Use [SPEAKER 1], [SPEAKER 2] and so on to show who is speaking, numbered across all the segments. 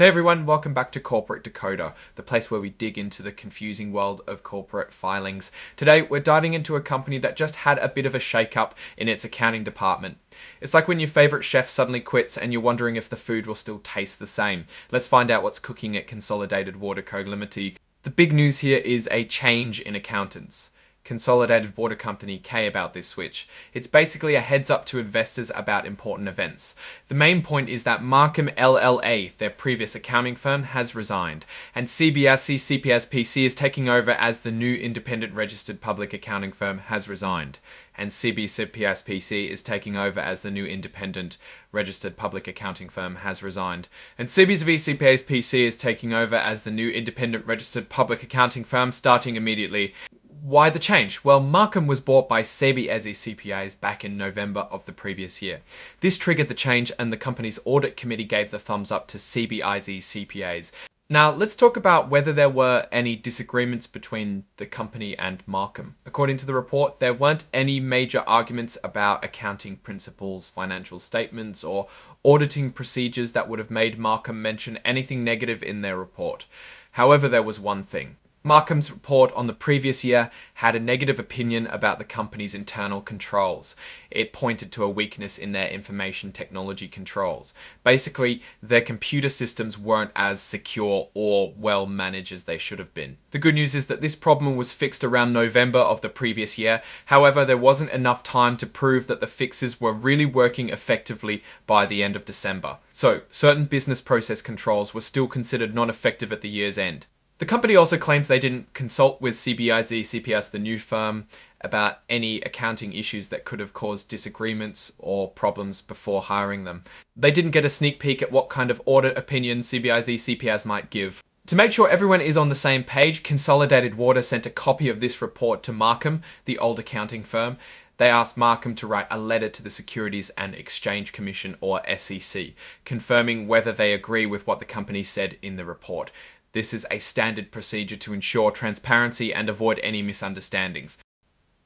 [SPEAKER 1] Hey everyone, welcome back to Corporate Decoder, the place where we dig into the confusing world of corporate filings. Today, we're diving into a company that just had a bit of a shake-up in its accounting department. It's like when your favorite chef suddenly quits and you're wondering if the food will still taste the same. Let's find out what's cooking at Consolidated Water Co. Limited. The big news here is a change in accountants. Consolidated Water Company K about this switch. It's basically a heads up to investors about important events. The main point is that Markham LLA, their previous accounting firm, has resigned, and CBSC CPS PC is taking over as the new independent registered public accounting firm has resigned, and CBCPS PC is taking over as the new independent registered public accounting firm has resigned, and CBCPS PC is taking over as the new independent registered public accounting firm starting immediately. Why the change? Well, Markham was bought by CBSC CPAs back in November of the previous year. This triggered the change and the company's audit committee gave the thumbs up to CBIZ CPAs. Now, let's talk about whether there were any disagreements between the company and Markham. According to the report, there weren't any major arguments about accounting principles, financial statements, or auditing procedures that would have made Markham mention anything negative in their report. However, there was one thing. Markham's report on the previous year had a negative opinion about the company's internal controls. It pointed to a weakness in their information technology controls. Basically, their computer systems weren't as secure or well managed as they should have been. The good news is that this problem was fixed around November of the previous year. However, there wasn't enough time to prove that the fixes were really working effectively by the end of December. So, certain business process controls were still considered non-effective at the year's end. The company also claims they didn't consult with CBIZ CPS, the new firm, about any accounting issues that could have caused disagreements or problems before hiring them. They didn't get a sneak peek at what kind of audit opinion CBIZ CPS might give. To make sure everyone is on the same page, Consolidated Water sent a copy of this report to Markham, the old accounting firm. They asked Markham to write a letter to the Securities and Exchange Commission, or SEC, confirming whether they agree with what the company said in the report. This is a standard procedure to ensure transparency and avoid any misunderstandings.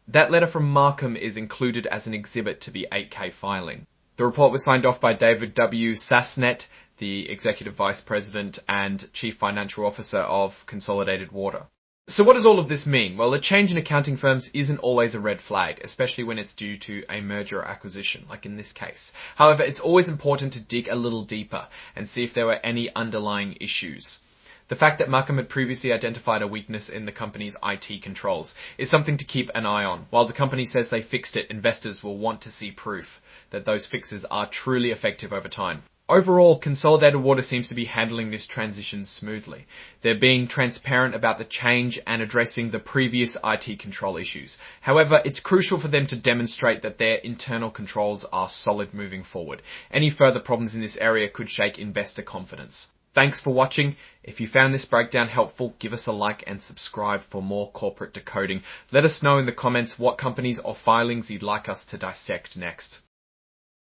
[SPEAKER 1] That letter from Markham is included as an exhibit to the 8K filing. The report was signed off by David W. Sassnet, the Executive Vice President and Chief Financial Officer of Consolidated Water. So what does all of this mean? Well, a change in accounting firms isn't always a red flag, especially when it's due to a merger or acquisition, like in this case. However, it's always important to dig a little deeper and see if there were any underlying issues. The fact that Markham had previously identified a weakness in the company's IT controls is something to keep an eye on. While the company says they fixed it, investors will want to see proof that those fixes are truly effective over time. Overall, Consolidated Water seems to be handling this transition smoothly. They're being transparent about the change and addressing the previous IT control issues. However, it's crucial for them to demonstrate that their internal controls are solid moving forward. Any further problems in this area could shake investor confidence. Thanks for watching. If you found this breakdown helpful, give us a like and subscribe for more corporate decoding. Let us know in the comments what companies or filings you'd like us to dissect next.